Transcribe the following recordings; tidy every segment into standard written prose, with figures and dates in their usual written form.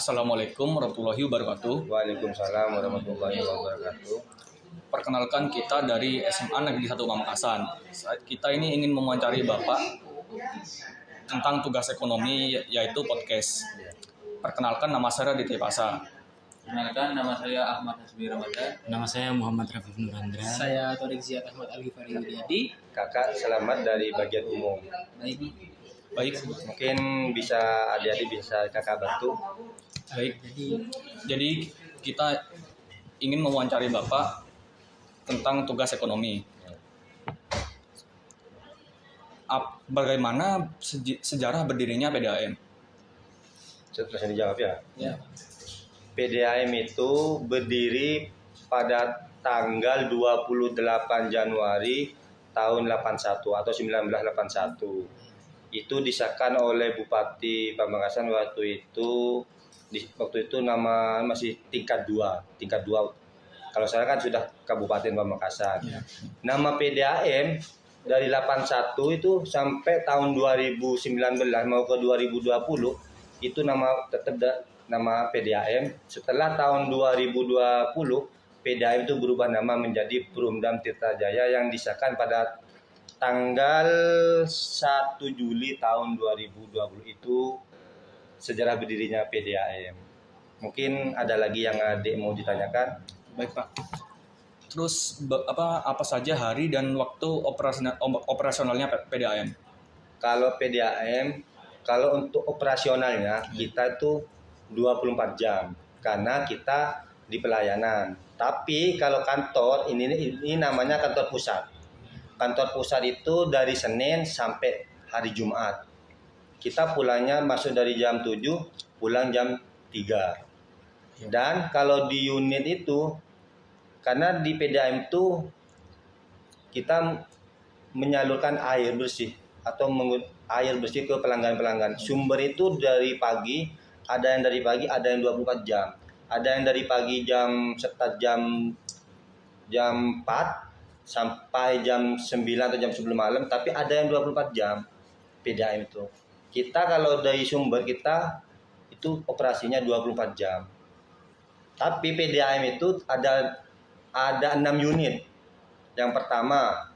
Assalamualaikum warahmatullahi wabarakatuh. Waalaikumsalam warahmatullahi wabarakatuh. Perkenalkan, kita dari SMA Negeri 1 Pamekasan. Kita ini ingin mewawancari Bapak tentang tugas ekonomi, yaitu podcast. Perkenalkan, nama saya Raditya Pasa. Perkenalkan, nama saya Ahmad Hasbi Ramadan. Nama saya Muhammad Rafif Nurandra. Saya Torik Ziad Ahmad Al-Ghifari Widyadi. Kakak selamat dari bagian umum. Baik, Mungkin bisa adik-adik bisa kakak bantu. baik. Jadi kita ingin mewawancari Bapak tentang tugas ekonomi. Bagaimana sejarah berdirinya PDAM? Bisa dijawab ya. Ya. PDAM itu berdiri pada tanggal 28 Januari tahun 81 atau 1981. Itu disahkan oleh Bupati Pamekasan waktu itu nama masih tingkat 2. Kalau saya kan sudah Kabupaten Pamekasan. Ya. Nama PDAM dari 81 itu sampai tahun 2019 mau ke 2020 itu tetap nama PDAM. Setelah tahun 2020 PDAM itu berubah nama menjadi Perumdam Tirta Jaya yang disahkan pada tanggal 1 Juli tahun 2020. Itu sejarah berdirinya PDAM. Mungkin ada lagi yang adik mau ditanyakan? Baik, Pak. Terus apa saja hari dan waktu operasionalnya PDAM? Kalau PDAM, kalau untuk operasionalnya kita itu 24 jam karena kita di pelayanan. Tapi kalau kantor ini namanya kantor pusat. Kantor pusat itu dari Senin sampai hari Jumat. Kita pulangnya masuk dari jam 7, pulang jam 3. Dan kalau di unit itu, karena di PDAM itu kita menyalurkan air bersih atau air bersih ke pelanggan-pelanggan. Sumber itu dari pagi, ada yang dari pagi, ada yang 24 jam. Ada yang dari pagi start jam 4 sampai jam 9 atau jam 10 malam, tapi ada yang 24 jam PDAM itu. Kita kalau dari sumber kita itu operasinya 24 jam. Tapi PDAM itu ada 6 unit. Yang pertama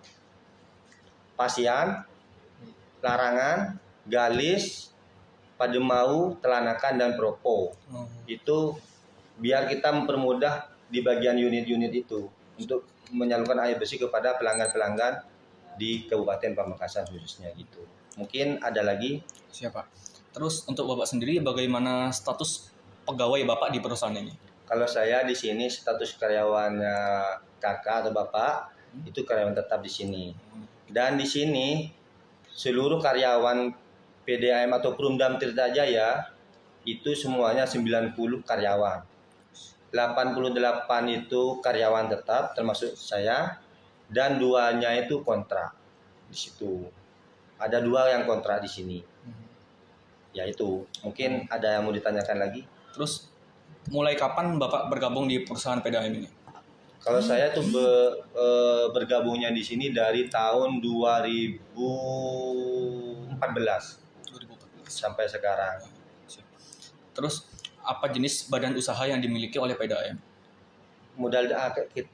Pasian, Larangan, Galis, Pademau, Telanakan, dan Propo. Itu biar kita mempermudah di bagian unit-unit itu untuk menyalurkan air bersih kepada pelanggan-pelanggan di Kabupaten Pamekasan khususnya gitu. Mungkin ada lagi? Siapa? Terus untuk Bapak sendiri, bagaimana status pegawai Bapak di perusahaan ini? Kalau saya di sini status karyawannya kakak atau bapak itu karyawan tetap di sini. Dan di sini seluruh karyawan PDAM atau Perumdam Tirta Jaya itu semuanya 90 karyawan. 88 itu karyawan tetap termasuk saya, dan 2-nya itu kontrak. Di situ ada 2 yang kontrak di sini. Ya itu, mungkin ada yang mau ditanyakan lagi. Terus mulai kapan Bapak bergabung di perusahaan PDAM ini? Kalau saya tuh bergabungnya di sini dari tahun 2014 sampai sekarang. Terus apa jenis badan usaha yang dimiliki oleh PDAM?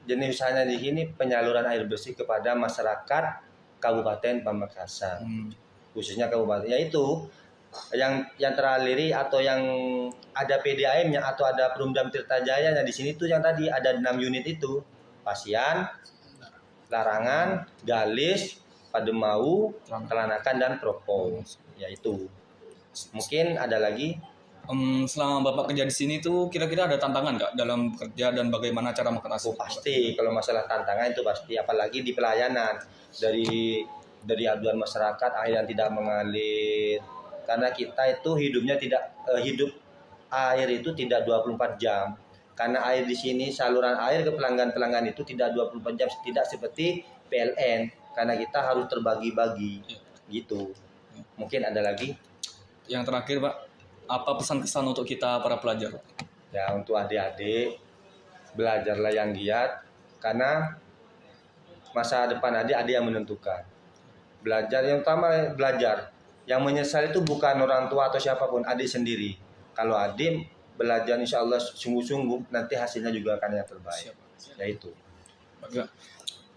Jenis usahanya di sini penyaluran air bersih kepada masyarakat Kabupaten Pamekasan. Khususnya kabupaten, yaitu yang teraliri atau yang ada PDAM-nya atau ada Perumdam Tirta Jaya-nya di sini tuh yang tadi ada 6 unit itu. Pasian, Larangan, Galis, Pademau, Telanakan, dan Propo. Yaitu. Mungkin ada lagi. Selama Bapak kerja di sini tuh kira-kira ada tantangan nggak dalam kerja dan bagaimana cara mengatasi? Pasti, kalau masalah tantangan itu pasti, apalagi di pelayanan dari aduan masyarakat air yang tidak mengalir, karena kita itu hidup air itu tidak 24 jam, karena air di sini saluran air ke pelanggan-pelanggan itu tidak 24 jam, tidak seperti PLN, karena kita harus terbagi-bagi gitu. Mungkin ada lagi. Yang terakhir, Pak, apa pesan-kesan untuk kita para pelajar? Ya, untuk adik-adik, belajarlah yang giat, karena masa depan adik-adik yang menentukan. Belajar, yang utama belajar. Yang menyesal itu bukan orang tua atau siapapun, adik sendiri. Kalau adik belajar insya Allah sungguh-sungguh, nanti hasilnya juga akan yang terbaik. Ya itu. Ya.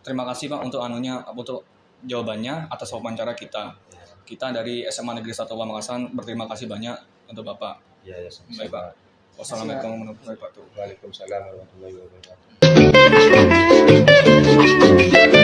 Terima kasih Pak untuk untuk jawabannya atas wawancara kita. Kita dari SMA Negeri 1 Pamekasan berterima kasih banyak untuk Bapak. Ya, ya, Baik Pak. Wassalamualaikum warahmatullahi wabarakatuh. Waalaikumsalam warahmatullahi wabarakatuh.